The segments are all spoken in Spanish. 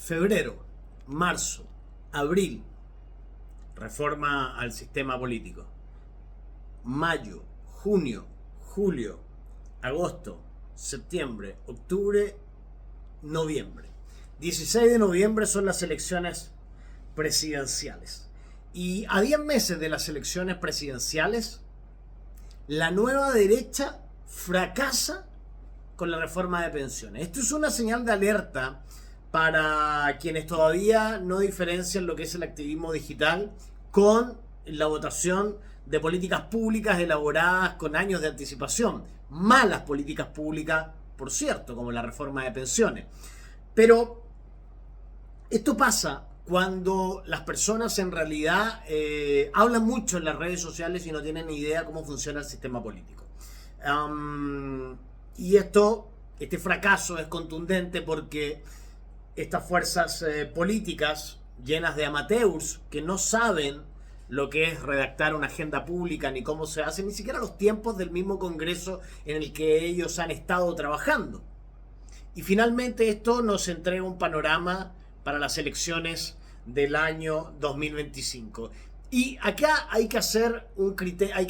febrero, marzo, abril, reforma al sistema político. Mayo, junio, julio, agosto, septiembre, octubre, noviembre. 16 de noviembre son las elecciones presidenciales. Y a 10 meses de las elecciones presidenciales, la nueva derecha fracasa con la reforma de pensiones. Esto es una señal de alerta para quienes todavía no diferencian lo que es el activismo digital con la votación de políticas públicas elaboradas con años de anticipación. Malas políticas públicas, por cierto, como la reforma de pensiones. Pero esto pasa cuando las personas en realidad hablan mucho en las redes sociales y no tienen ni idea cómo funciona el sistema político. Y este fracaso es contundente porque estas fuerzas políticas llenas de amateurs que no saben lo que es redactar una agenda pública ni cómo se hace, ni siquiera los tiempos del mismo Congreso en el que ellos han estado trabajando. Y finalmente esto nos entrega un panorama para las elecciones del año 2025. Y acá hay que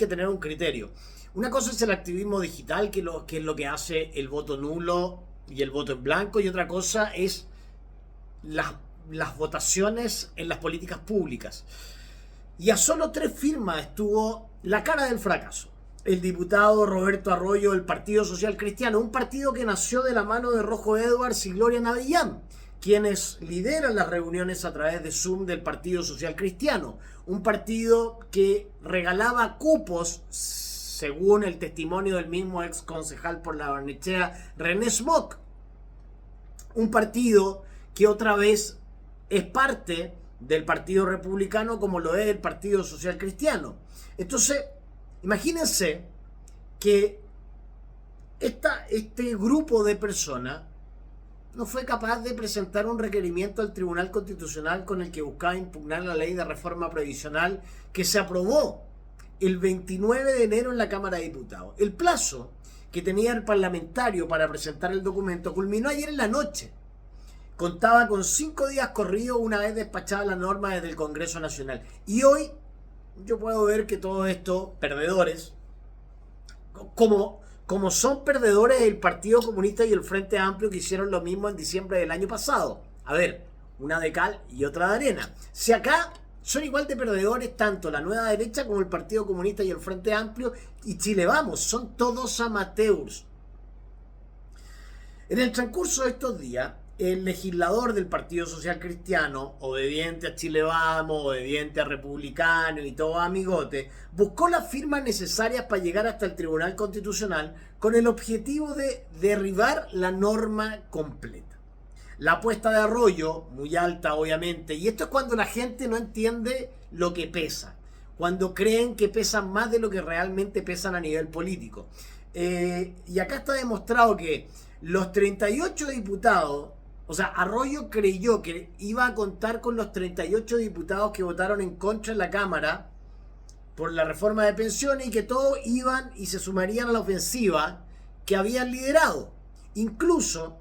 tener un criterio. Una cosa es el activismo digital, que es lo que hace el voto nulo y el voto en blanco, y otra cosa es las votaciones en las políticas públicas. Y a solo 3 firmas estuvo la cara del fracaso. El diputado Roberto Arroyo del Partido Social Cristiano, un partido que nació de la mano de Rojo Edwards y Gloria Navillán, quienes lideran las reuniones a través de Zoom del Partido Social Cristiano. Un partido que regalaba cupos, según el testimonio del mismo ex concejal por la Barnechea, René Smock. Un partido que otra vez es parte del Partido Republicano, como lo es el Partido Social Cristiano. Entonces, imagínense que este grupo de personas no fue capaz de presentar un requerimiento al Tribunal Constitucional con el que buscaba impugnar la ley de reforma previsional que se aprobó el 29 de enero en la Cámara de Diputados. El plazo que tenía el parlamentario para presentar el documento culminó ayer en la noche. Contaba con 5 días corridos una vez despachada la norma desde el Congreso Nacional. Y hoy yo puedo ver que todos estos perdedores, como son perdedores el Partido Comunista y el Frente Amplio, que hicieron lo mismo en diciembre del año pasado. A ver, una de cal y otra de arena. Si acá son igual de perdedores tanto la nueva derecha como el Partido Comunista y el Frente Amplio y Chile Vamos, son todos amateurs. En el transcurso de estos días, el legislador del Partido Social Cristiano, obediente a Chile Vamos, obediente a Republicano y todo amigote, buscó las firmas necesarias para llegar hasta el Tribunal Constitucional con el objetivo de derribar la norma completa. La apuesta de Arroyo, muy alta obviamente, y esto es cuando la gente no entiende lo que pesa, cuando creen que pesan más de lo que realmente pesan a nivel político. Y acá está demostrado que los 38 diputados, o sea, Arroyo creyó que iba a contar con los 38 diputados que votaron en contra en la Cámara por la reforma de pensiones y que todos iban y se sumarían a la ofensiva que habían liderado. Incluso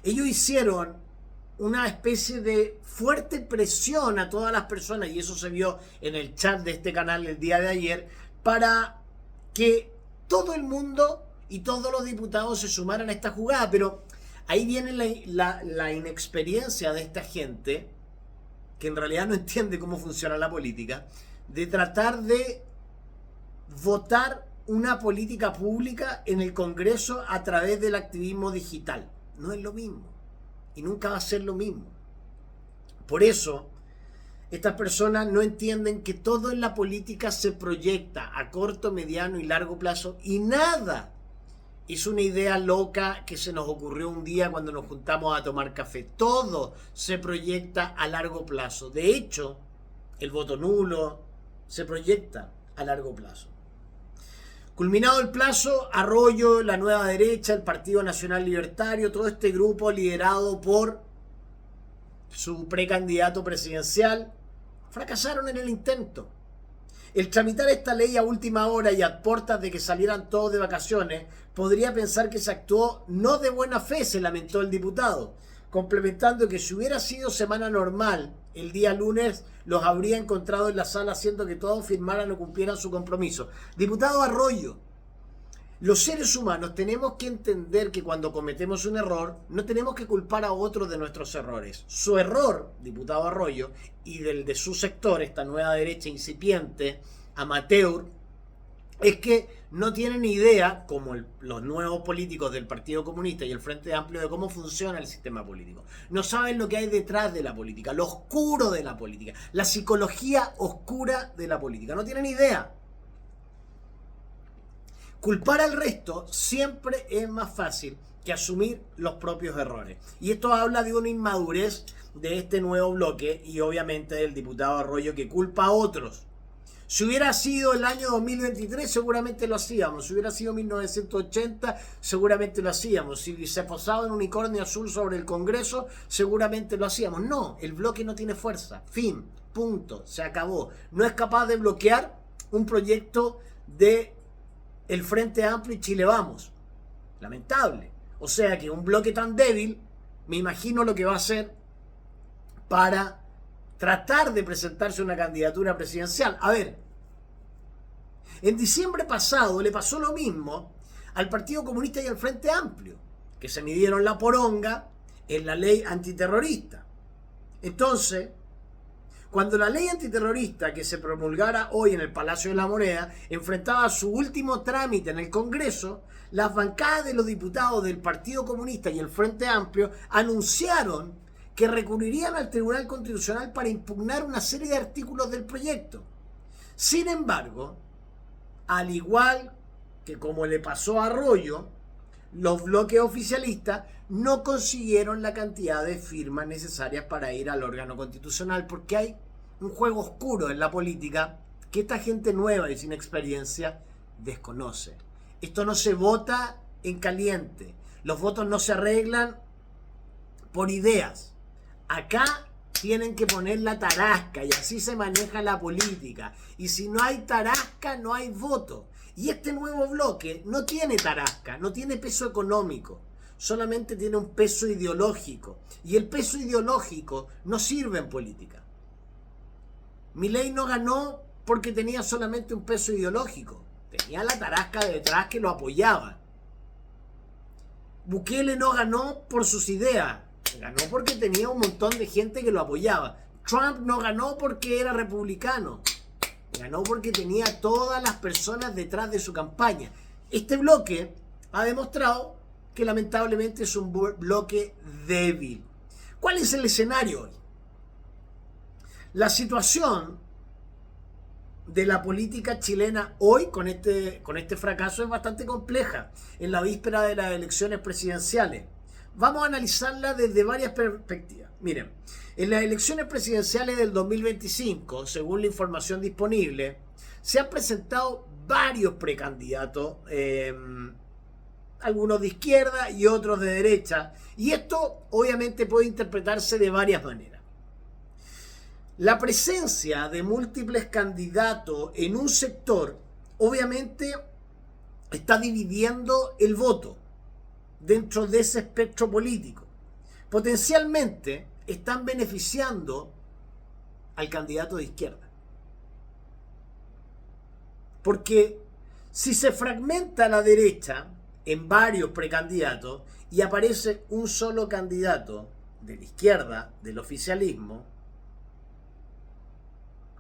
ellos hicieron una especie de fuerte presión a todas las personas, y eso se vio en el chat de este canal el día de ayer, para que todo el mundo y todos los diputados se sumaran a esta jugada. Pero ahí viene la inexperiencia de esta gente, que en realidad no entiende cómo funciona la política, de tratar de votar una política pública en el Congreso a través del activismo digital. No es lo mismo. Y nunca va a ser lo mismo. Por eso, estas personas no entienden que todo en la política se proyecta a corto, mediano y largo plazo, y nada es una idea loca que se nos ocurrió un día cuando nos juntamos a tomar café. Todo se proyecta a largo plazo. De hecho, el voto nulo se proyecta a largo plazo. Culminado el plazo, Arroyo, la nueva derecha, el Partido Nacional Libertario, todo este grupo liderado por su precandidato presidencial, fracasaron en el intento. El tramitar esta ley a última hora y a puertas de que salieran todos de vacaciones, podría pensar que se actuó no de buena fe, se lamentó el diputado. complementando que si hubiera sido semana normal, el día lunes los habría encontrado en la sala haciendo que todos firmaran o cumplieran su compromiso. Diputado Arroyo, los seres humanos tenemos que entender que cuando cometemos un error, no tenemos que culpar a otros de nuestros errores. Su error, diputado Arroyo, y del de su sector, esta nueva derecha incipiente, amateur, es que no tienen idea, como los nuevos políticos del Partido Comunista y el Frente Amplio, de cómo funciona el sistema político. No saben lo que hay detrás de la política, lo oscuro de la política, la psicología oscura de la política. No tienen idea. Culpar al resto siempre es más fácil que asumir los propios errores. Y esto habla de una inmadurez de este nuevo bloque y obviamente del diputado Arroyo, que culpa a otros. Si hubiera sido el año 2023, seguramente lo hacíamos. Si hubiera sido 1980, seguramente lo hacíamos. Si se posaba un unicornio azul sobre el Congreso, seguramente lo hacíamos. No, el bloque no tiene fuerza. Fin, punto, se acabó. No es capaz de bloquear un proyecto de el Frente Amplio y Chile Vamos. Lamentable. O sea que un bloque tan débil, me imagino lo que va a hacer para tratar de presentarse una candidatura presidencial. A ver, en diciembre pasado le pasó lo mismo al Partido Comunista y al Frente Amplio, que se midieron la poronga en la ley antiterrorista. Entonces, cuando la ley antiterrorista que se promulgara hoy en el Palacio de la Moneda enfrentaba su último trámite en el Congreso, las bancadas de los diputados del Partido Comunista y el Frente Amplio anunciaron que recurrirían al Tribunal Constitucional para impugnar una serie de artículos del proyecto. Sin embargo, al igual que como le pasó a Arroyo, los bloques oficialistas no consiguieron la cantidad de firmas necesarias para ir al órgano constitucional, porque hay un juego oscuro en la política que esta gente nueva y sin experiencia desconoce. Esto no se vota en caliente. Los votos no se arreglan por ideas. Acá tienen que poner la tarasca y así se maneja la política. Y si no hay tarasca, no hay voto. Y este nuevo bloque no tiene tarasca, no tiene peso económico, solamente tiene un peso ideológico. Y el peso ideológico no sirve en política. Milei no ganó porque tenía solamente un peso ideológico. Tenía la tarasca detrás que lo apoyaba. Bukele no ganó por sus ideas. Ganó porque tenía un montón de gente que lo apoyaba. Trump no ganó porque era republicano. Ganó porque tenía todas las personas detrás de su campaña. Este bloque ha demostrado que lamentablemente es un bloque débil. ¿Cuál es el escenario hoy? La situación de la política chilena hoy con este fracaso es bastante compleja en la víspera de las elecciones presidenciales. Vamos a analizarla desde varias perspectivas. Miren, en las elecciones presidenciales del 2025, según la información disponible, se han presentado varios precandidatos, algunos de izquierda y otros de derecha, y esto obviamente puede interpretarse de varias maneras. La presencia de múltiples candidatos en un sector obviamente está dividiendo el voto dentro de ese espectro político. Potencialmente están beneficiando al candidato de izquierda. Porque si se fragmenta la derecha en varios precandidatos y aparece un solo candidato de la izquierda, del oficialismo,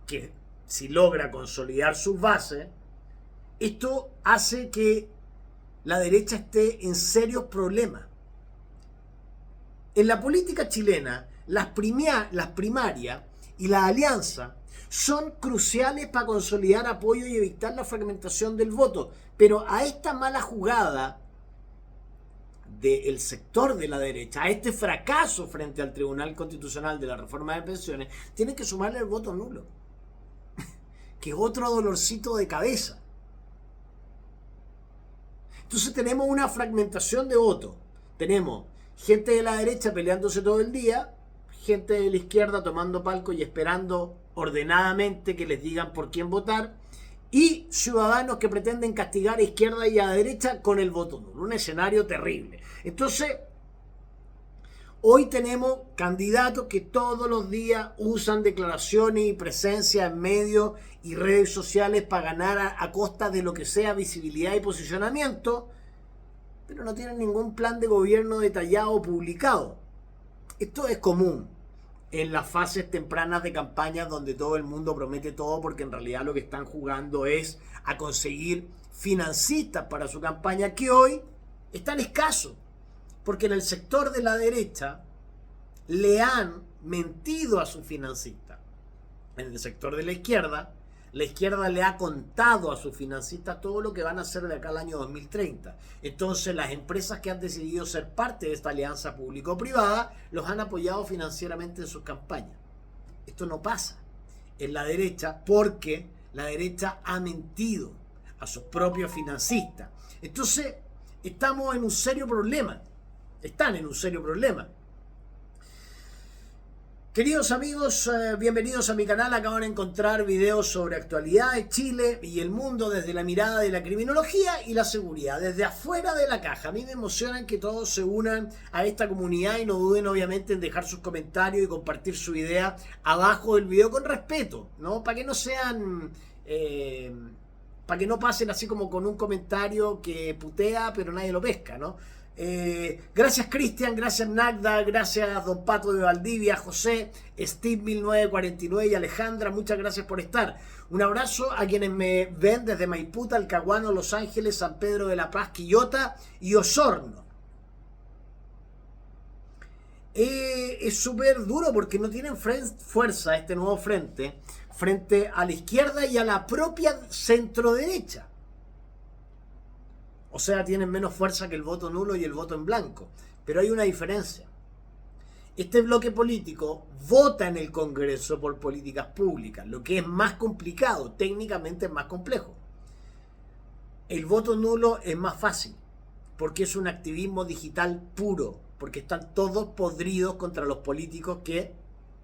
que si logra consolidar sus bases, esto hace que la derecha esté en serios problemas. En la política chilena, las primarias y la alianza son cruciales para consolidar apoyo y evitar la fragmentación del voto. Pero a esta mala jugada del sector de la derecha, a este fracaso frente al Tribunal Constitucional de la reforma de pensiones, tienen que sumarle el voto nulo, que es otro dolorcito de cabeza. Entonces tenemos una fragmentación de votos. Tenemos gente de la derecha peleándose todo el día, gente de la izquierda tomando palco y esperando ordenadamente que les digan por quién votar, y ciudadanos que pretenden castigar a izquierda y a derecha con el voto nulo. Un escenario terrible. Entonces, Hoy tenemos candidatos que todos los días usan declaraciones y presencia en medios y redes sociales para ganar a costa de lo que sea visibilidad y posicionamiento, pero no tienen ningún plan de gobierno detallado o publicado. Esto es común en las fases tempranas de campañas donde todo el mundo promete todo, porque en realidad lo que están jugando es a conseguir financistas para su campaña, que hoy están escasos, porque en el sector de la derecha le han mentido a sus financistas. En el sector de la izquierda le ha contado a sus financistas todo lo que van a hacer de acá al año 2030. Entonces las empresas que han decidido ser parte de esta alianza público-privada los han apoyado financieramente en sus campañas. Esto no pasa en la derecha, porque la derecha ha mentido a sus propios financistas. Entonces estamos en un serio problema. Están en un serio problema. Queridos amigos, bienvenidos a mi canal. Acaban de encontrar videos sobre actualidad de Chile y el mundo desde la mirada de la criminología y la seguridad, desde afuera de la caja. A mí me emocionan que todos se unan a esta comunidad y no duden obviamente en dejar sus comentarios y compartir su idea abajo del video con respeto, ¿no? Para que no sean... para que no pasen así como con un comentario que putea pero nadie lo pesca, ¿no? Gracias Cristian, gracias Nagda, gracias Don Pato de Valdivia, José, Steve 1949 y Alejandra, muchas gracias por estar. Un abrazo a quienes me ven desde Maipú, Talcahuano, Los Ángeles, San Pedro de la Paz, Quillota y Osorno. Es súper duro porque no tienen fuerza este nuevo frente a la izquierda y a la propia centro-derecha. O sea, tienen menos fuerza que el voto nulo y el voto en blanco. Pero hay una diferencia. Este bloque político vota en el Congreso por políticas públicas, lo que es más complicado, técnicamente es más complejo. El voto nulo es más fácil, porque es un activismo digital puro, porque están todos podridos contra los políticos que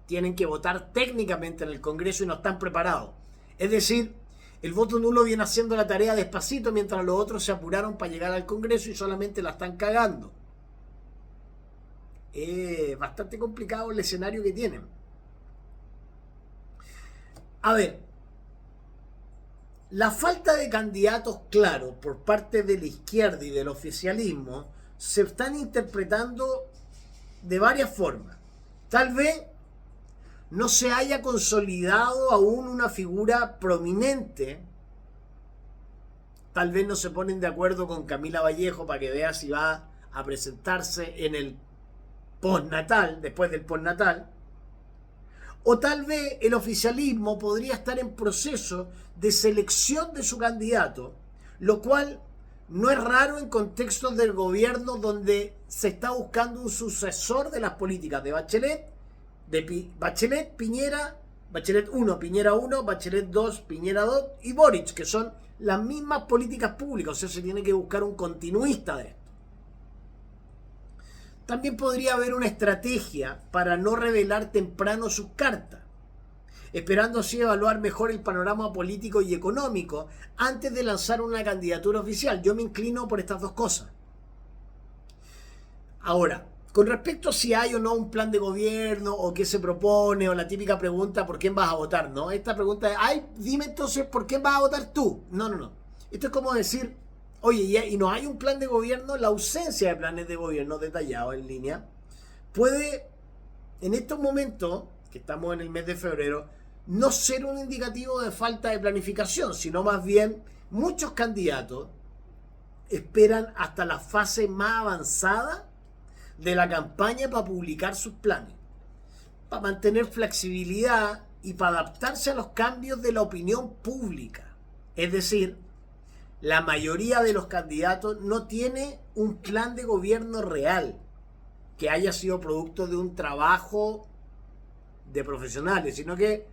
tienen que votar técnicamente en el Congreso y no están preparados. Es decir, el voto nulo viene haciendo la tarea despacito mientras los otros se apuraron para llegar al Congreso y solamente la están cagando. Es bastante complicado el escenario que tienen. A ver, la falta de candidatos claros por parte de la izquierda y del oficialismo se están interpretando de varias formas. Tal vez no se haya consolidado aún una figura prominente. Tal vez no se ponen de acuerdo con Camila Vallejo para que vea si va a presentarse en el postnatal, después del postnatal. O tal vez el oficialismo podría estar en proceso de selección de su candidato, lo cual no es raro en contextos del gobierno donde se está buscando un sucesor de las políticas de Bachelet, Piñera, Bachelet 1, Piñera 1, Bachelet 2, Piñera 2 y Boric, que son las mismas políticas públicas. O sea, se tiene que buscar un continuista de esto. También podría haber una estrategia para no revelar temprano sus cartas, esperando así evaluar mejor el panorama político y económico antes de lanzar una candidatura oficial. Yo me inclino por estas dos cosas. Ahora, con respecto a si hay o no un plan de gobierno o qué se propone, o la típica pregunta ¿por quién vas a votar? ¿No? Esta pregunta es, ay, dime entonces ¿por quién vas a votar tú? No. Esto es como decir, oye, y no hay un plan de gobierno. La ausencia de planes de gobierno detallados en línea puede, en estos momentos, que estamos en el mes de febrero, no ser un indicativo de falta de planificación, sino más bien muchos candidatos esperan hasta la fase más avanzada de la campaña para publicar sus planes, para mantener flexibilidad y para adaptarse a los cambios de la opinión pública. Es decir, la mayoría de los candidatos no tiene un plan de gobierno real que haya sido producto de un trabajo de profesionales, sino que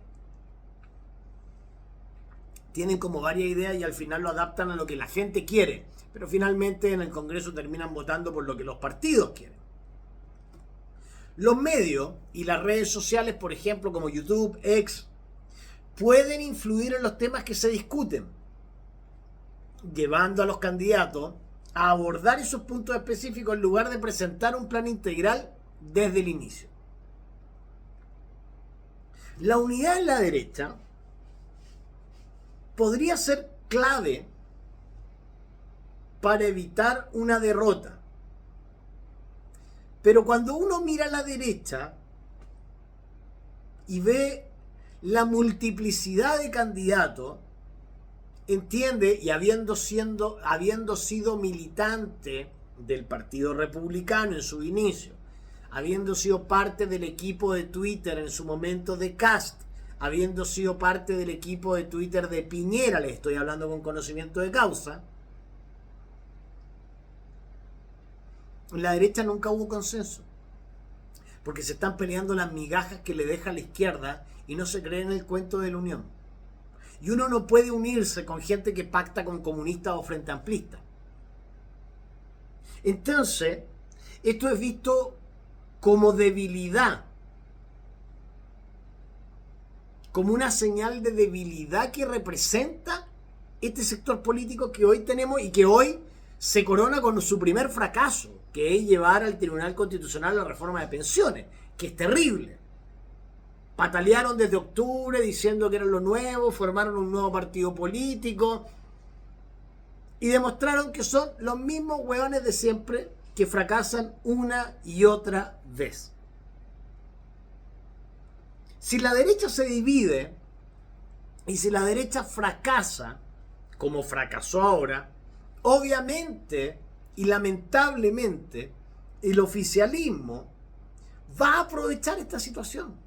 tienen como varias ideas y al final lo adaptan a lo que la gente quiere, pero finalmente en el Congreso terminan votando por lo que los partidos quieren. Los medios y las redes sociales, por ejemplo, como YouTube, X, pueden influir en los temas que se discuten, llevando a los candidatos a abordar esos puntos específicos en lugar de presentar un plan integral desde el inicio. La unidad en la derecha podría ser clave para evitar una derrota. Pero cuando uno mira a la derecha y ve la multiplicidad de candidatos, entiende, y habiendo sido militante del Partido Republicano en su inicio, habiendo sido parte del equipo de Twitter en su momento de Kast, habiendo sido parte del equipo de Twitter de Piñera, le estoy hablando con conocimiento de causa, en la derecha nunca hubo consenso, porque se están peleando las migajas que le deja a la izquierda y no se cree en el cuento de la unión. Y uno no puede unirse con gente que pacta con comunistas o frente amplistas. Entonces, esto es visto como debilidad, como una señal de debilidad que representa este sector político que hoy tenemos y que hoy se corona con su primer fracaso, que es llevar al Tribunal Constitucional la reforma de pensiones, que es terrible. Patalearon desde octubre diciendo que eran lo nuevo, formaron un nuevo partido político y demostraron que son los mismos hueones de siempre que fracasan una y otra vez. Si la derecha se divide y si la derecha fracasa, como fracasó ahora, obviamente y lamentablemente el oficialismo va a aprovechar esta situación.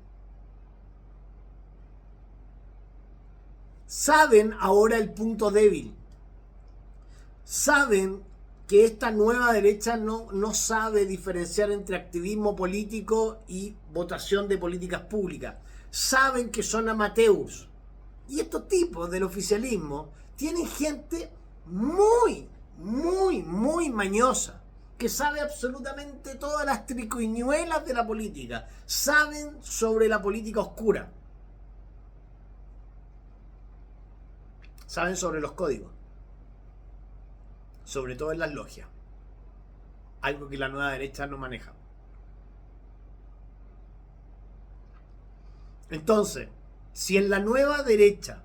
Saben ahora el punto débil. Saben que esta nueva derecha no sabe diferenciar entre activismo político y votación de políticas públicas. Saben que son amateurs. Y estos tipos del oficialismo tienen gente muy mañosa, que sabe absolutamente todas las triquiñuelas de la política. Saben sobre la política oscura. Saben sobre los códigos. Sobre todo en las logias. Algo que la nueva derecha no maneja. Entonces, si en la nueva derecha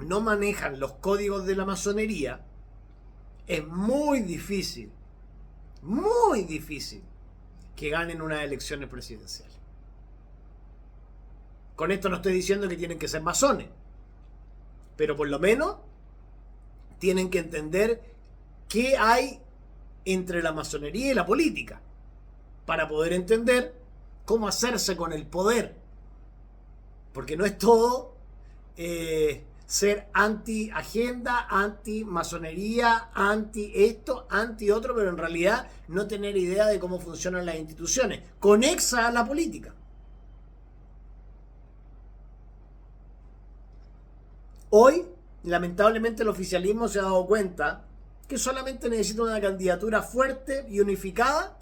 no manejan los códigos de la masonería, es muy difícil que ganen unas elecciones presidenciales. Con esto no estoy diciendo que tienen que ser masones, pero por lo menos tienen que entender qué hay entre la masonería y la política para poder entender cómo hacerse con el poder. Porque no es todo ser anti-agenda, anti-masonería, anti-esto, anti-otro, pero en realidad no tener idea de cómo funcionan las instituciones. Conexa a la política. Hoy, lamentablemente, el oficialismo se ha dado cuenta que solamente necesita una candidatura fuerte y unificada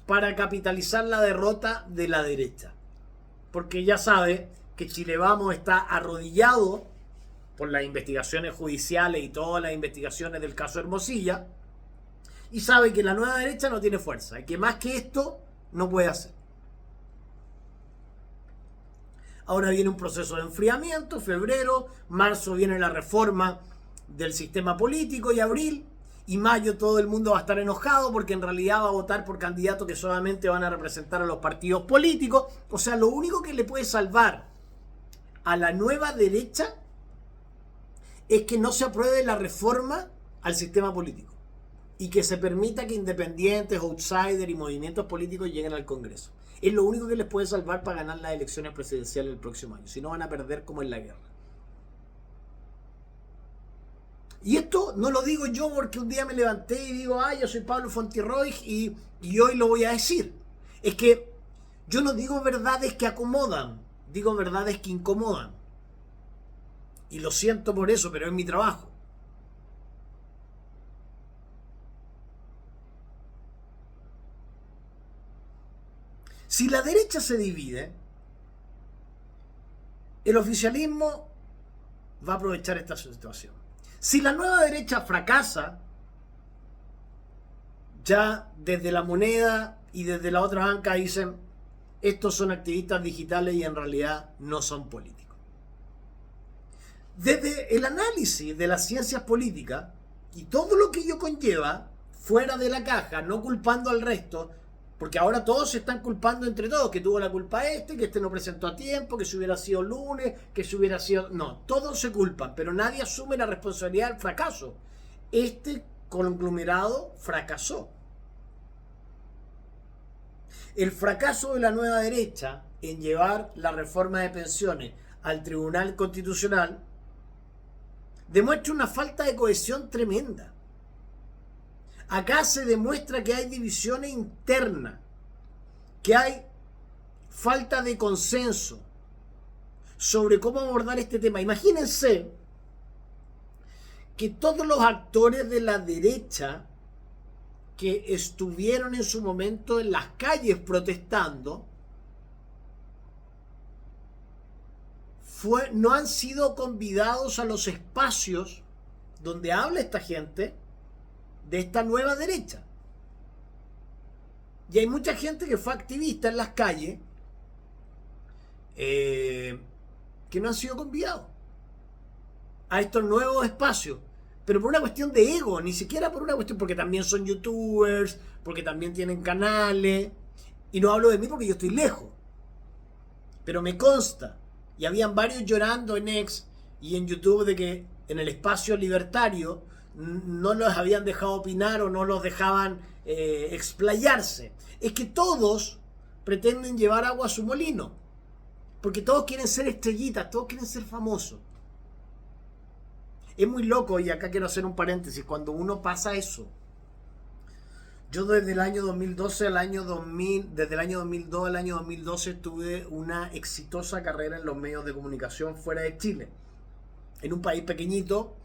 para capitalizar la derrota de la derecha. Porque ya sabe que Chile Vamos está arrodillado por las investigaciones judiciales y todas las investigaciones del caso Hermosilla, y sabe que la nueva derecha no tiene fuerza y que más que esto no puede hacer. Ahora viene un proceso de enfriamiento, febrero, marzo viene la reforma del sistema político y abril, y mayo todo el mundo va a estar enojado porque en realidad va a votar por candidatos que solamente van a representar a los partidos políticos. O sea, lo único que le puede salvar a la nueva derecha es que no se apruebe la reforma al sistema político y que se permita que independientes, outsiders y movimientos políticos lleguen al Congreso. Es lo único que les puede salvar para ganar las elecciones presidenciales el próximo año. Si no, van a perder como en la guerra. Y esto no lo digo yo porque un día me levanté y digo, yo soy Pablo Fontirroig y hoy lo voy a decir. Es que yo no digo verdades que acomodan, digo verdades que incomodan. Y lo siento por eso, pero es mi trabajo. Si la derecha se divide, el oficialismo va a aprovechar esta situación. Si la nueva derecha fracasa, ya desde La Moneda y desde la otra banca dicen, estos son activistas digitales y en realidad no son políticos. Desde el análisis de las ciencias políticas y todo lo que ello conlleva, fuera de la caja, no culpando al resto, porque ahora todos se están culpando entre todos, que tuvo la culpa que este no presentó a tiempo, que si hubiera sido lunes, que si hubiera sido... No, todos se culpan, pero nadie asume la responsabilidad del fracaso. Este conglomerado fracasó. El fracaso de la nueva derecha en llevar la reforma de pensiones al Tribunal Constitucional demuestra una falta de cohesión tremenda. Acá se demuestra que hay divisiones internas, que hay falta de consenso sobre cómo abordar este tema. Imagínense que todos los actores de la derecha que estuvieron en su momento en las calles protestando no han sido convidados a los espacios donde habla esta gente de esta nueva derecha. Y hay mucha gente que fue activista en las calles que no han sido convidados a estos nuevos espacios, pero por una cuestión de ego, ni siquiera por una cuestión, porque también son youtubers, porque también tienen canales, y no hablo de mí porque yo estoy lejos, pero me consta, y habían varios llorando en X y en YouTube de que en el espacio libertario no los habían dejado opinar o no los dejaban explayarse. Es que todos pretenden llevar agua a su molino, porque todos quieren ser estrellitas, todos quieren ser famosos. Es muy loco, y acá quiero hacer un paréntesis, cuando uno pasa eso. Yo desde el año 2012 al año 2000, desde el año 2002 al año 2012 tuve una exitosa carrera en los medios de comunicación fuera de Chile. En un país pequeñito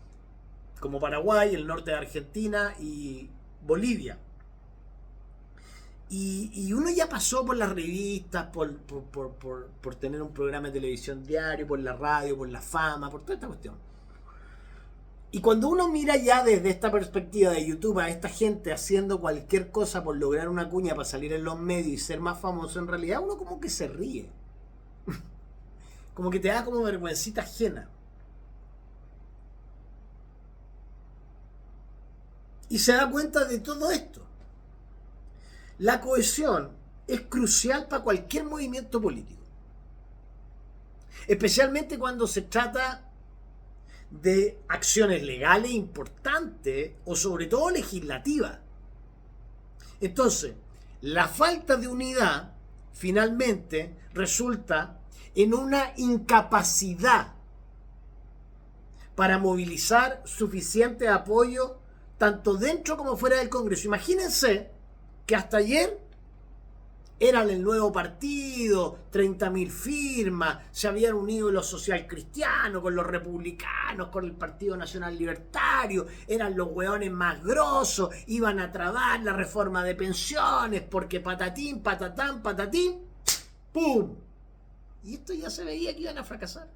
como Paraguay, el norte de Argentina y Bolivia. Y uno ya pasó por las revistas, por tener un programa de televisión diario, por la radio, por la fama, por toda esta cuestión. Y cuando uno mira ya desde esta perspectiva de YouTube a esta gente haciendo cualquier cosa por lograr una cuña para salir en los medios y ser más famoso, en realidad uno como que se ríe. Como que te da como vergüencita ajena. Y se da cuenta de todo esto. La cohesión es crucial para cualquier movimiento político. Especialmente cuando se trata de acciones legales importantes o sobre todo legislativas. Entonces, la falta de unidad finalmente resulta en una incapacidad para movilizar suficiente apoyo tanto dentro como fuera del Congreso. Imagínense que hasta ayer eran el nuevo partido, 30.000 firmas, se habían unido los socialcristianos con los republicanos, con el Partido Nacional Libertario, eran los hueones más grosos, iban a trabar la reforma de pensiones, porque patatín, patatán, patatín, ¡pum! Y esto ya se veía que iban a fracasar.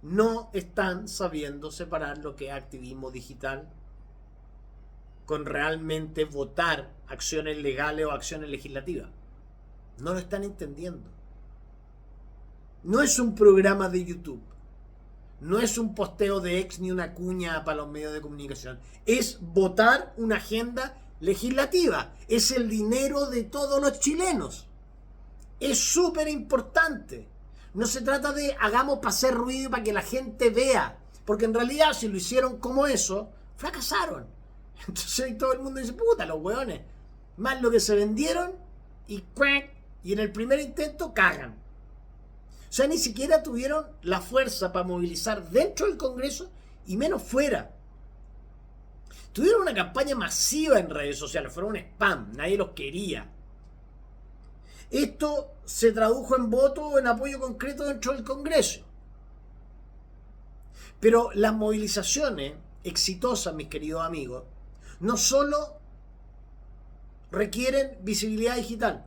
No están sabiendo separar lo que es activismo digital con realmente votar acciones legales o acciones legislativas. No lo están entendiendo. No es un programa de YouTube. No es un posteo de X ni una cuña para los medios de comunicación. Es votar una agenda legislativa. Es el dinero de todos los chilenos. Es súper importante. No se trata de hagamos para hacer ruido y para que la gente vea. Porque en realidad si lo hicieron como eso, fracasaron. Entonces todo el mundo dice, puta, los hueones. Más lo que se vendieron y en el primer intento cagan. O sea, ni siquiera tuvieron la fuerza para movilizar dentro del Congreso y menos fuera. Tuvieron una campaña masiva en redes sociales, fueron un spam, nadie los quería. Esto se tradujo en voto o en apoyo concreto dentro del Congreso. Pero las movilizaciones exitosas, mis queridos amigos, no solo requieren visibilidad digital,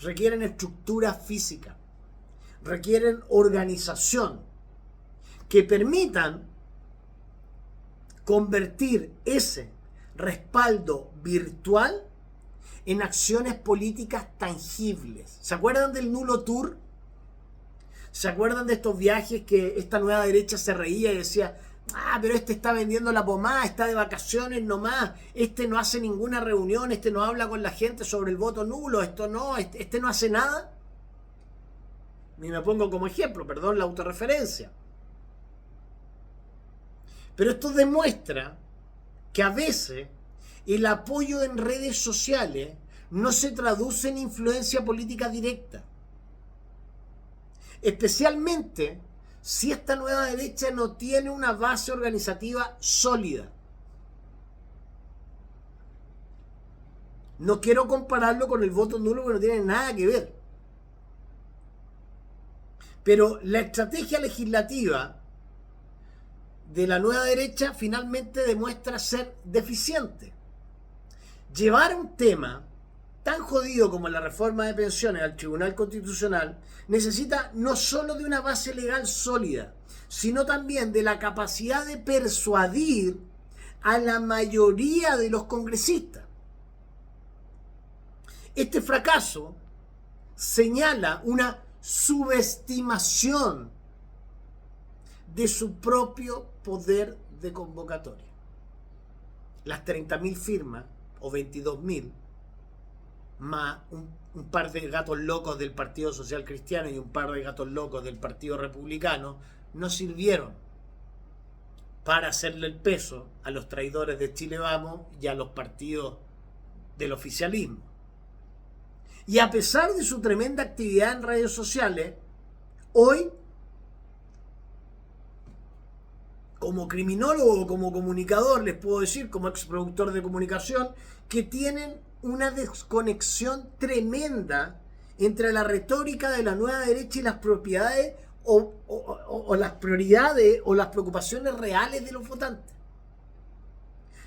requieren estructura física, requieren organización que permitan convertir ese respaldo virtual en acciones políticas tangibles. ¿Se acuerdan del nulo tour? ¿Se acuerdan de estos viajes que esta nueva derecha se reía y decía, pero este está vendiendo la pomada, está de vacaciones nomás, este no hace ninguna reunión, este no habla con la gente sobre el voto nulo, este no hace nada? Y me pongo como ejemplo, perdón la autorreferencia. Pero esto demuestra que a veces el apoyo en redes sociales no se traduce en influencia política directa. Especialmente si esta nueva derecha no tiene una base organizativa sólida. No quiero compararlo con el voto nulo porque no tiene nada que ver. Pero la estrategia legislativa de la nueva derecha finalmente demuestra ser deficiente. Llevar un tema tan jodido como la reforma de pensiones al Tribunal Constitucional necesita no solo de una base legal sólida, sino también de la capacidad de persuadir a la mayoría de los congresistas. Este fracaso señala una subestimación de su propio poder de convocatoria. Las 30.000 firmas o 22.000 más un par de gatos locos del Partido Social Cristiano y un par de gatos locos del Partido Republicano no sirvieron para hacerle el peso a los traidores de Chile Vamos y a los partidos del oficialismo. Y a pesar de su tremenda actividad en redes sociales, hoy, como criminólogo o como comunicador, les puedo decir, como exproductor de comunicación, que tienen una desconexión tremenda entre la retórica de la nueva derecha y las propiedades o las prioridades o las preocupaciones reales de los votantes.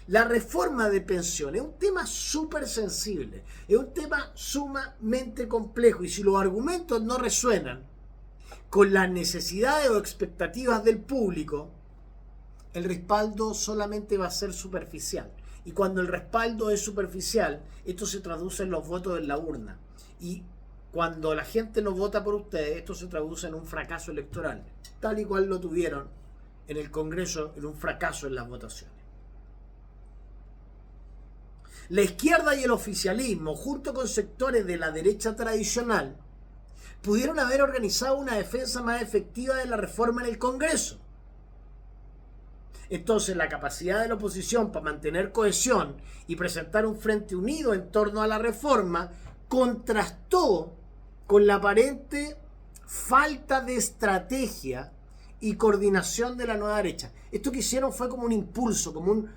La reforma de pensiones es un tema súper sensible, es un tema sumamente complejo y si los argumentos no resuenan con las necesidades o expectativas del público, el respaldo solamente va a ser superficial. Y cuando el respaldo es superficial, esto se traduce en los votos en la urna. Y cuando la gente no vota por ustedes, esto se traduce en un fracaso electoral, tal y cual lo tuvieron en el Congreso, en un fracaso en las votaciones. La izquierda y el oficialismo, junto con sectores de la derecha tradicional, pudieron haber organizado una defensa más efectiva de la reforma en el Congreso. Entonces la capacidad de la oposición para mantener cohesión y presentar un frente unido en torno a la reforma contrastó con la aparente falta de estrategia y coordinación de la nueva derecha. Esto que hicieron fue como un impulso, como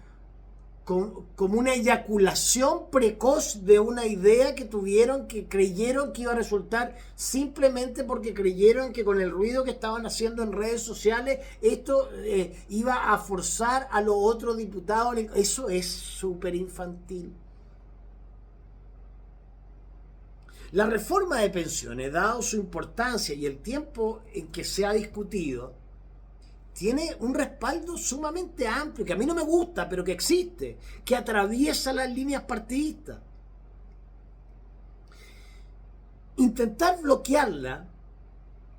una eyaculación precoz de una idea que tuvieron, que creyeron que iba a resultar simplemente porque creyeron que con el ruido que estaban haciendo en redes sociales esto iba a forzar a los otros diputados. Eso es súper infantil. La reforma de pensiones, dado su importancia y el tiempo en que se ha discutido, tiene un respaldo sumamente amplio, que a mí no me gusta, pero que existe, que atraviesa las líneas partidistas. Intentar bloquearla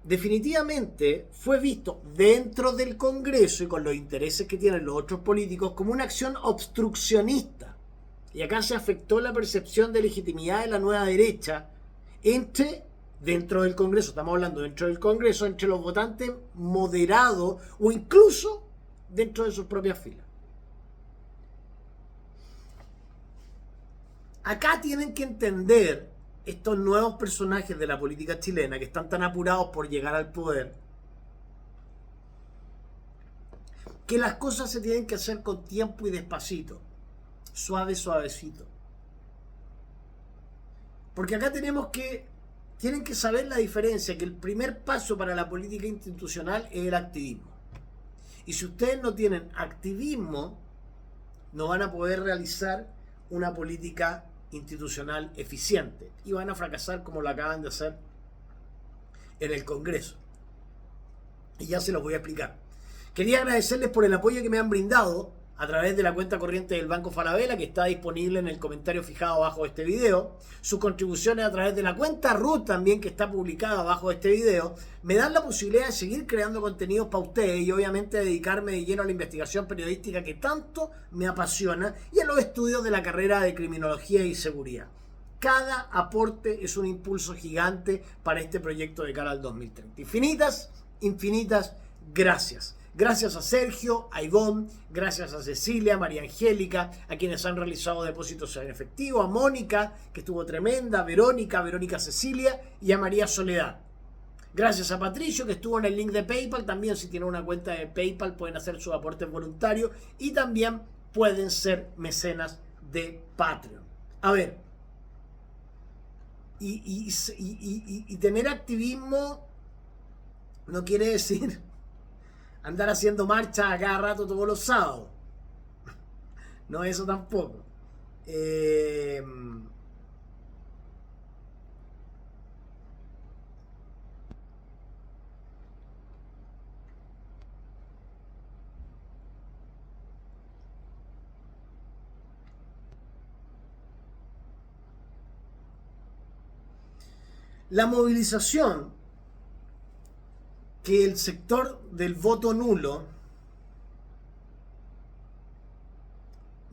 definitivamente fue visto dentro del Congreso y con los intereses que tienen los otros políticos como una acción obstruccionista. Y acá se afectó la percepción de legitimidad de la nueva derecha dentro del Congreso, estamos hablando dentro del Congreso, entre los votantes moderados o incluso dentro de sus propias filas. Acá tienen que entender estos nuevos personajes de la política chilena que están tan apurados por llegar al poder, que las cosas se tienen que hacer con tiempo y despacito, suavecito. Porque acá tienen que saber la diferencia, que el primer paso para la política institucional es el activismo. Y si ustedes no tienen activismo, no van a poder realizar una política institucional eficiente y van a fracasar como lo acaban de hacer en el Congreso. Y ya se los voy a explicar. Quería agradecerles por el apoyo que me han brindado a través de la cuenta corriente del Banco Falabella, que está disponible en el comentario fijado abajo de este video, sus contribuciones a través de la cuenta RUT también, que está publicada abajo de este video, me dan la posibilidad de seguir creando contenidos para ustedes y obviamente dedicarme de lleno a la investigación periodística que tanto me apasiona y a los estudios de la carrera de criminología y seguridad. Cada aporte es un impulso gigante para este proyecto de cara al 2030. Infinitas gracias. Gracias a Sergio, a Ivonne, gracias a Cecilia, a María Angélica, a quienes han realizado depósitos en efectivo, a Mónica, que estuvo tremenda, a Verónica Cecilia y a María Soledad. Gracias a Patricio, que estuvo en el link de PayPal. También, si tienen una cuenta de PayPal, pueden hacer sus aportes voluntarios y también pueden ser mecenas de Patreon. A ver, y tener activismo no quiere decir andar haciendo marcha a cada rato todos los sábados. No, eso tampoco. La movilización que el sector del voto nulo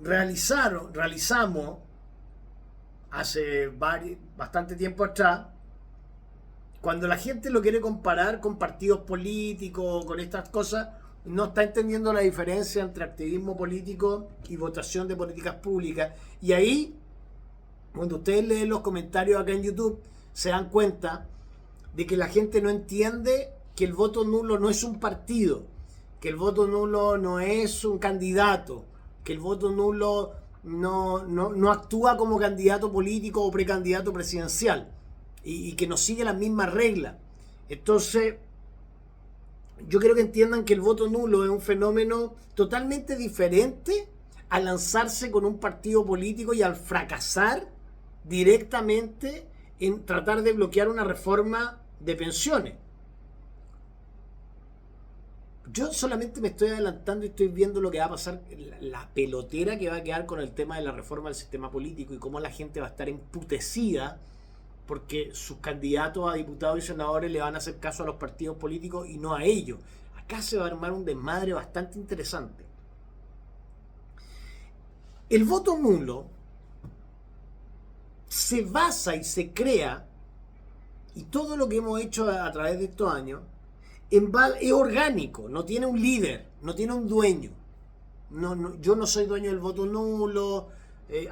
realizamos hace bastante tiempo atrás, cuando la gente lo quiere comparar con partidos políticos, con estas cosas, no está entendiendo la diferencia entre activismo político y votación de políticas públicas. Y ahí, cuando ustedes leen los comentarios acá en YouTube, se dan cuenta de que la gente no entiende que el voto nulo no es un partido, que el voto nulo no es un candidato, que el voto nulo no actúa como candidato político o precandidato presidencial y que no sigue las mismas reglas. Entonces, yo quiero que entiendan que el voto nulo es un fenómeno totalmente diferente al lanzarse con un partido político y al fracasar directamente en tratar de bloquear una reforma de pensiones. Yo solamente me estoy adelantando y estoy viendo lo que va a pasar, la pelotera que va a quedar con el tema de la reforma del sistema político y cómo la gente va a estar emputecida porque sus candidatos a diputados y senadores le van a hacer caso a los partidos políticos y no a ellos. Acá se va a armar un desmadre bastante interesante. El voto nulo se basa y se crea, y todo lo que hemos hecho a través de estos años, es orgánico, no tiene un líder, no tiene un dueño. Yo no soy dueño del voto nulo.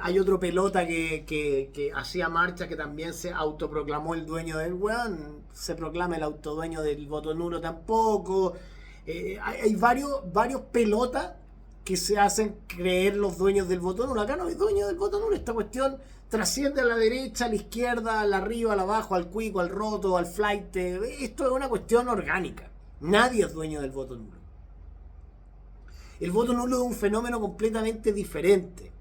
Hay otro pelota que hacía marcha que también se autoproclamó el dueño del weón. Se proclama el autodueño del voto nulo tampoco. Hay varios pelotas que se hacen creer los dueños del voto nulo. Acá no hay dueño del voto nulo. Esta cuestión trasciende a la derecha, a la izquierda, al arriba, al abajo, al cuico, al roto, al flight. Esto es una cuestión orgánica. Nadie es dueño del voto nulo. El voto nulo es un fenómeno completamente diferente.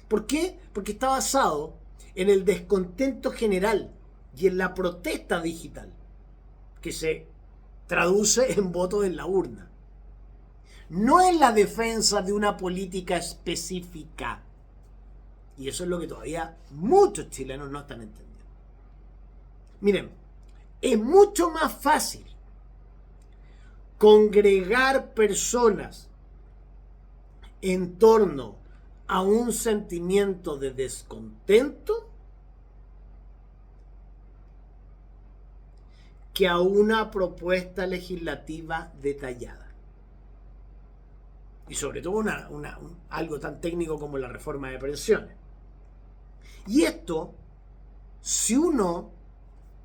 ¿Por qué? Porque está basado en el descontento general y en la protesta digital, que se traduce en votos en la urna. No en la defensa de una política específica. Y eso es lo que todavía muchos chilenos no están entendiendo. Miren, es mucho más fácil congregar personas en torno a un sentimiento de descontento que a una propuesta legislativa detallada. Y sobre todo algo tan técnico como la reforma de pensiones. Y esto, si uno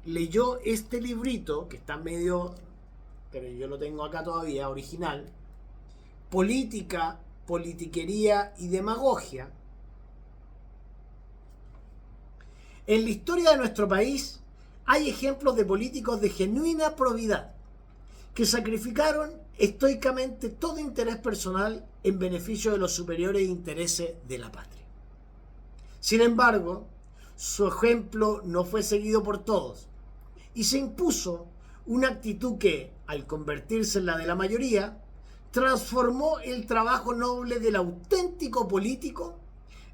leyó este librito, que está medio, pero yo lo tengo acá todavía, original, Política, Politiquería y Demagogia, en la historia de nuestro país hay ejemplos de políticos de genuina probidad que sacrificaron estoicamente todo interés personal en beneficio de los superiores intereses de la patria. Sin embargo, su ejemplo no fue seguido por todos y se impuso una actitud que, al convertirse en la de la mayoría, transformó el trabajo noble del auténtico político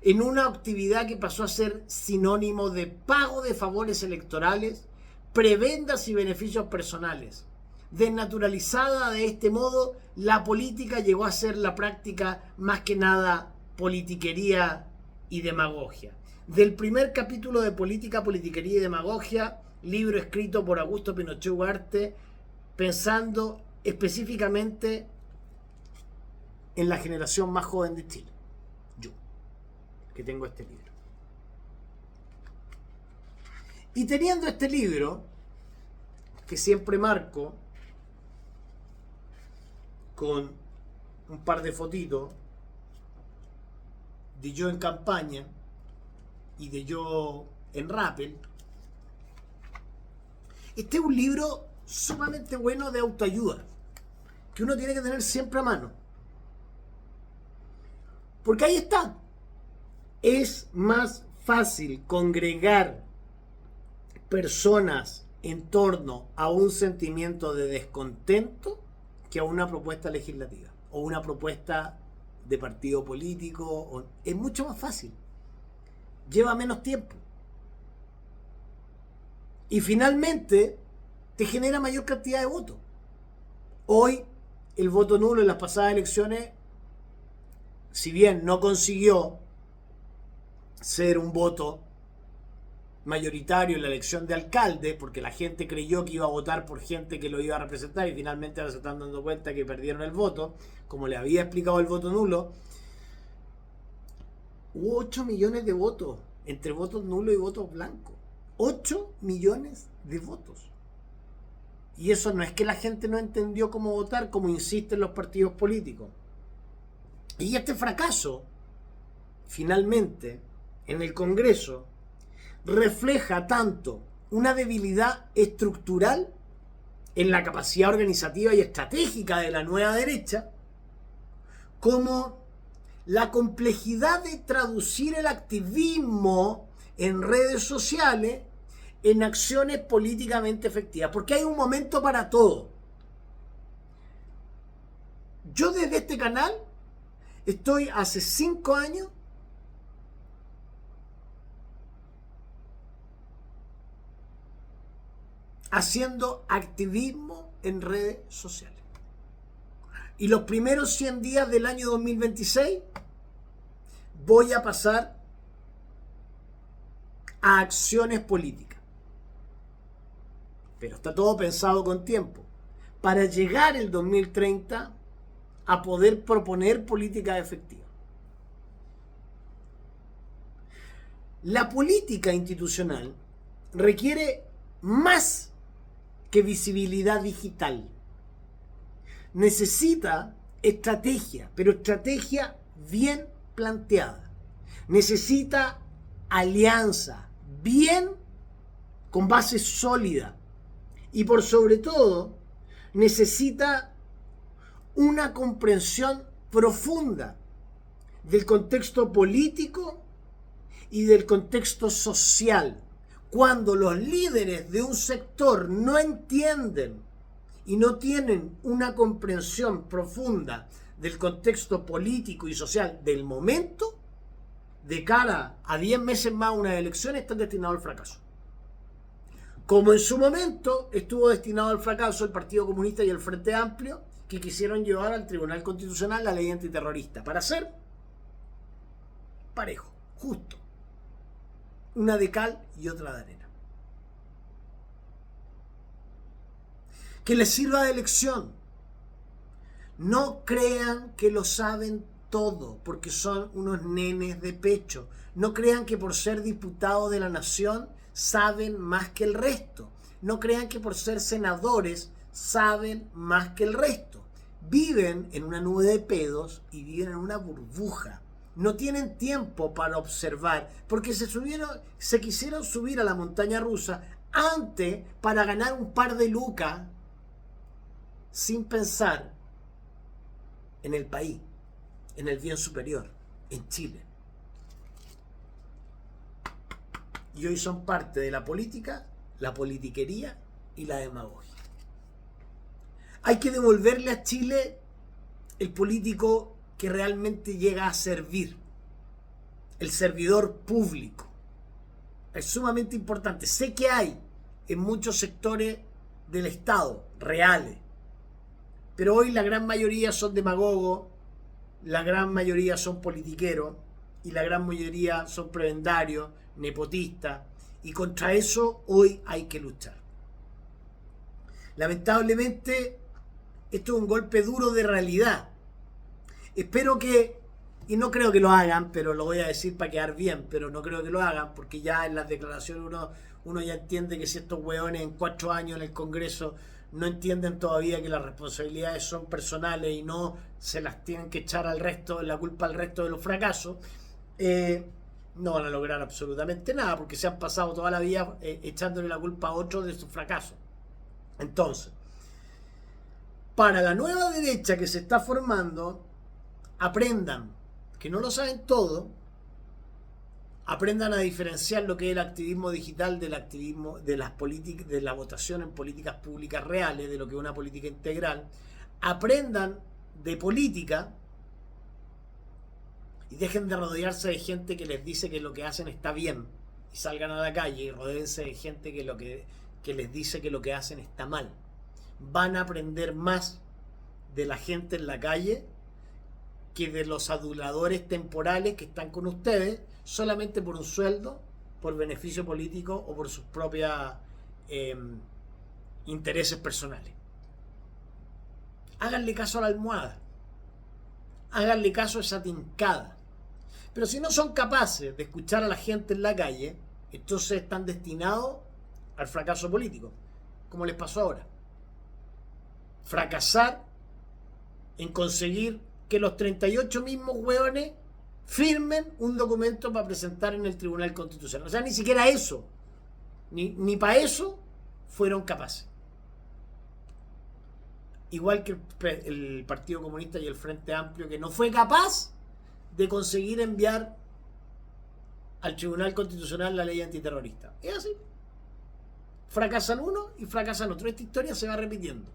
en una actividad que pasó a ser sinónimo de pago de favores electorales, prebendas y beneficios personales. Desnaturalizada de este modo, la política llegó a ser la práctica más que nada politiquería y demagogia. Del primer capítulo de Política, Politiquería y Demagogia, libro escrito por Augusto Pinochet Ugarte, pensando específicamente en la generación más joven de Chile. Yo, que tengo este libro. Y teniendo este libro, que siempre marco con un par de fotitos de yo en campaña y de yo en Rappel, este es un libro sumamente bueno de autoayuda, que uno tiene que tener siempre a mano. Porque ahí está. Es más fácil congregar personas en torno a un sentimiento de descontento que a una propuesta legislativa o una propuesta de partido político. Es mucho más fácil. Lleva menos tiempo. Y finalmente te genera mayor cantidad de votos. Hoy el voto nulo en las pasadas elecciones, si bien no consiguió ser un voto mayoritario en la elección de alcalde, porque la gente creyó que iba a votar por gente que lo iba a representar y finalmente ahora se están dando cuenta que perdieron el voto, como le había explicado el voto nulo, hubo 8 millones de votos entre votos nulos y votos blancos. 8 millones de votos. Y eso no es que la gente no entendió cómo votar, como insisten los partidos políticos. Y este fracaso, finalmente, en el Congreso, refleja tanto una debilidad estructural en la capacidad organizativa y estratégica de la nueva derecha, como la complejidad de traducir el activismo en redes sociales en acciones políticamente efectivas, porque hay un momento para todo. Yo desde este canal estoy hace 5 años haciendo activismo en redes sociales. Y los primeros 100 días del año 2026 voy a pasar a acciones políticas. Pero está todo pensado con tiempo. Para llegar el 2030 a poder proponer políticas efectivas. La política institucional requiere más que visibilidad digital. Necesita estrategia, pero estrategia bien planteada. Necesita alianza, bien con base sólida. Y por sobre todo, necesita una comprensión profunda del contexto político y del contexto social. Cuando los líderes de un sector no entienden y no tienen una comprensión profunda del contexto político y social del momento, de cara a 10 meses más unas elecciones, están destinados al fracaso. Como en su momento estuvo destinado al fracaso el Partido Comunista y el Frente Amplio, que quisieron llevar al Tribunal Constitucional la ley antiterrorista para ser parejo, justo. Una de cal y otra de arena. Que les sirva de lección. No crean que lo saben todo, porque son unos nenes de pecho. No crean que por ser diputados de la nación saben más que el resto. No crean que por ser senadores saben más que el resto. Viven en una nube de pedos y viven en una burbuja. No tienen tiempo para observar, porque se quisieron subir a la montaña rusa antes para ganar un par de lucas sin pensar en el país, en el bien superior, en Chile. Y hoy son parte de la política, la politiquería y la demagogia. Hay que devolverle a Chile el político que realmente llega a servir, el servidor público. Es sumamente importante. Sé que hay en muchos sectores del Estado reales, pero hoy la gran mayoría son demagogos, la gran mayoría son politiqueros y la gran mayoría son prebendarios, nepotistas, y contra eso hoy hay que luchar. Lamentablemente, esto es un golpe duro de realidad. Espero que, y no creo que lo hagan, pero lo voy a decir para quedar bien, pero no creo que lo hagan, porque ya en las declaraciones uno ya entiende que si estos hueones en 4 años en el Congreso no entienden todavía que las responsabilidades son personales y no se las tienen que echar al resto, la culpa al resto de los fracasos, no van a lograr absolutamente nada, porque se han pasado toda la vida echándole la culpa a otros de sus fracasos. Entonces, para la nueva derecha que se está formando, aprendan, que no lo saben todo, aprendan a diferenciar lo que es el activismo digital del activismo de las políticas, de la votación en políticas públicas reales, de lo que es una política integral. Aprendan de política y dejen de rodearse de gente que les dice que lo que hacen está bien y salgan a la calle y rodéense de gente que les dice que lo que hacen está mal. Van a aprender más de la gente en la calle que de los aduladores temporales que están con ustedes solamente por un sueldo, por beneficio político o por sus propios intereses personales. Háganle caso a la almohada, háganle caso a esa tincada. Pero si no son capaces de escuchar a la gente en la calle, entonces están destinados al fracaso político, como les pasó ahora. Fracasar en conseguir que los 38 mismos hueones firmen un documento para presentar en el Tribunal Constitucional. O sea, ni siquiera eso, ni para eso fueron capaces. Igual que el Partido Comunista y el Frente Amplio, que no fue capaz de conseguir enviar al Tribunal Constitucional la ley antiterrorista. Es así. Fracasan uno y fracasan otro. Esta historia se va repitiendo.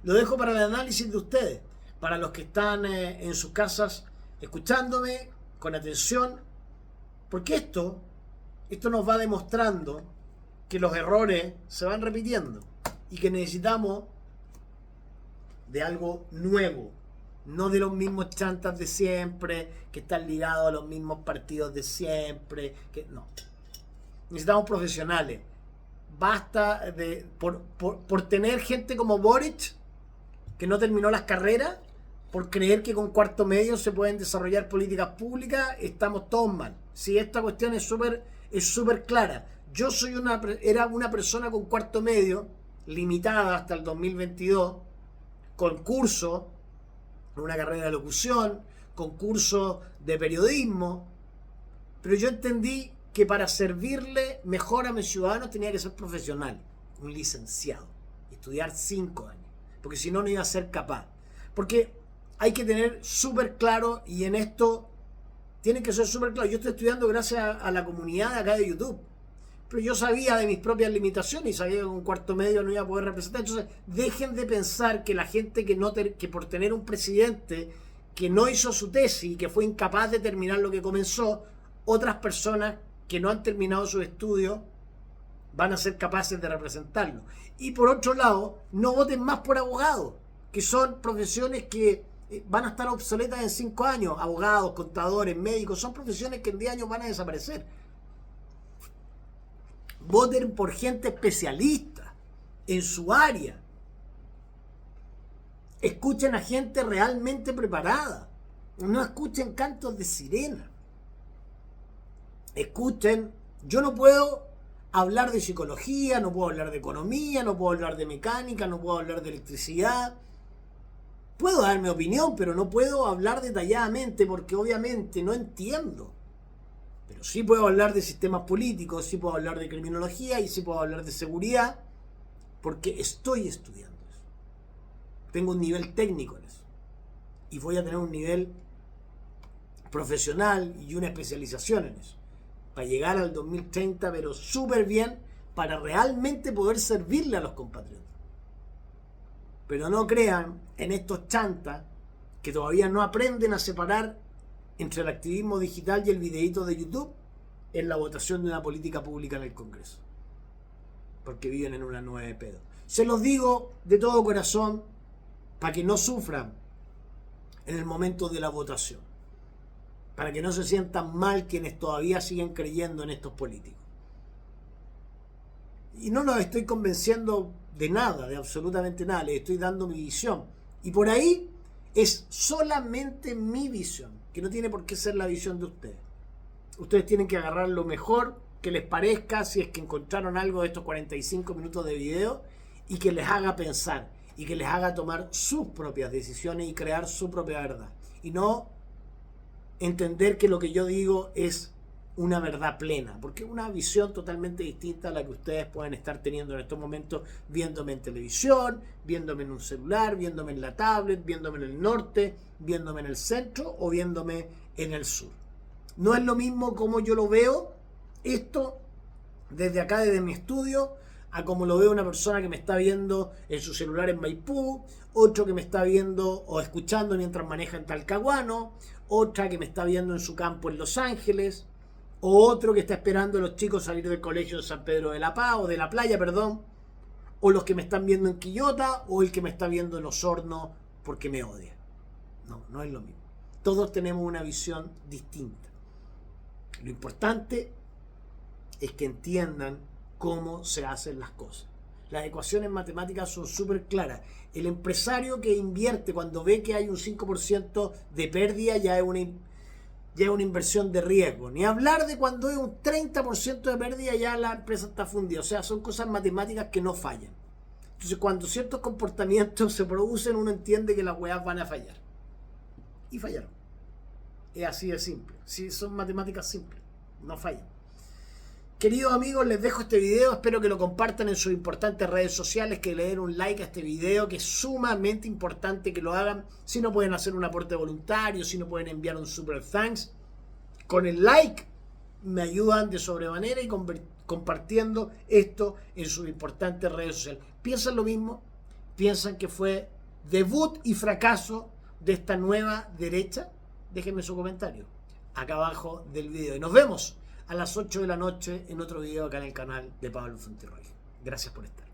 Lo dejo para el análisis de ustedes, para los que están en sus casas escuchándome con atención, porque esto nos va demostrando que los errores se van repitiendo y que necesitamos de algo nuevo, no de los mismos chantas de siempre, que están ligados a los mismos partidos de siempre, que no. Necesitamos profesionales. Basta de por tener gente como Boric, que no terminó las carreras, por creer que con cuarto medio se pueden desarrollar políticas públicas, estamos todos mal. Si esta cuestión es súper clara. Yo era una persona con cuarto medio, limitada hasta el 2022, con curso, una carrera de locución, con curso de periodismo, pero yo entendí que para servirle mejor a mis ciudadanos tenía que ser profesional, un licenciado, estudiar 5 años, porque si no, no iba a ser capaz. Porque hay que tener súper claro, y en esto tiene que ser súper claro. Yo estoy estudiando gracias a la comunidad de acá de YouTube, pero yo sabía de mis propias limitaciones y sabía que con cuarto medio no iba a poder representar. Entonces, dejen de pensar que la gente que por tener un presidente que no hizo su tesis y que fue incapaz de terminar lo que comenzó, otras personas que no han terminado sus estudios van a ser capaces de representarlo. Y por otro lado, no voten más por abogados, que son profesiones que van a estar obsoletas en 5 años. Abogados, contadores, médicos, son profesiones que en 10 años van a desaparecer. Voten por gente especialista en su área. Escuchen a gente realmente preparada. No escuchen cantos de sirena. Escuchen. Yo no puedo hablar de psicología, no puedo hablar de economía, no puedo hablar de mecánica, no puedo hablar de electricidad. Puedo dar mi opinión, pero no puedo hablar detalladamente porque obviamente no entiendo. Pero sí puedo hablar de sistemas políticos, sí puedo hablar de criminología y sí puedo hablar de seguridad porque estoy estudiando eso. Tengo un nivel técnico en eso. Y voy a tener un nivel profesional y una especialización en eso. Para llegar al 2030, pero súper bien, para realmente poder servirle a los compatriotas. Pero no crean en estos chantas que todavía no aprenden a separar entre el activismo digital y el videíto de YouTube es la votación de una política pública en el Congreso. Porque viven en una nube de pedo. Se los digo de todo corazón para que no sufran en el momento de la votación. Para que no se sientan mal quienes todavía siguen creyendo en estos políticos. Y no los estoy convenciendo de nada, de absolutamente nada. Les estoy dando mi visión. Y por ahí es solamente mi visión, que no tiene por qué ser la visión de ustedes. Ustedes tienen que agarrar lo mejor que les parezca, si es que encontraron algo de estos 45 minutos de video, y que les haga pensar, y que les haga tomar sus propias decisiones y crear su propia verdad. Y no entender que lo que yo digo es una verdad plena, porque es una visión totalmente distinta a la que ustedes pueden estar teniendo en estos momentos, viéndome en televisión, viéndome en un celular, viéndome en la tablet, viéndome en el norte, viéndome en el centro o viéndome en el sur. No es lo mismo como yo lo veo esto desde acá, desde mi estudio, a como lo veo una persona que me está viendo en su celular en Maipú, otro que me está viendo o escuchando mientras maneja en Talcahuano, otra que me está viendo en su campo en Los Ángeles, o otro que está esperando a los chicos salir del colegio de San Pedro de la Paz, o de la playa, perdón, o los que me están viendo en Quillota, o el que me está viendo en Osorno porque me odia. No, no es lo mismo. Todos tenemos una visión distinta. Lo importante es que entiendan cómo se hacen las cosas. Las ecuaciones matemáticas son súper claras. El empresario que invierte cuando ve que hay un 5% de pérdida ya es una inversión de riesgo. Ni hablar de cuando es un 30% de pérdida ya la empresa está fundida. O sea, son cosas matemáticas que no fallan. Entonces, cuando ciertos comportamientos se producen, uno entiende que las weas van a fallar. Y fallaron. Es así de simple. Sí, son matemáticas simples. No fallan. Queridos amigos, les dejo este video. Espero que lo compartan en sus importantes redes sociales, que le den un like a este video, que es sumamente importante que lo hagan. Si no pueden hacer un aporte voluntario, si no pueden enviar un super thanks, con el like me ayudan de sobremanera, y compartiendo esto en sus importantes redes sociales. ¿Piensan lo mismo? ¿Piensan que fue debut y fracaso de esta nueva derecha? Déjenme su comentario acá abajo del video. Y nos vemos a las 8 de la noche en otro video acá en el canal de Pablo Fuenterroya. Gracias por estar.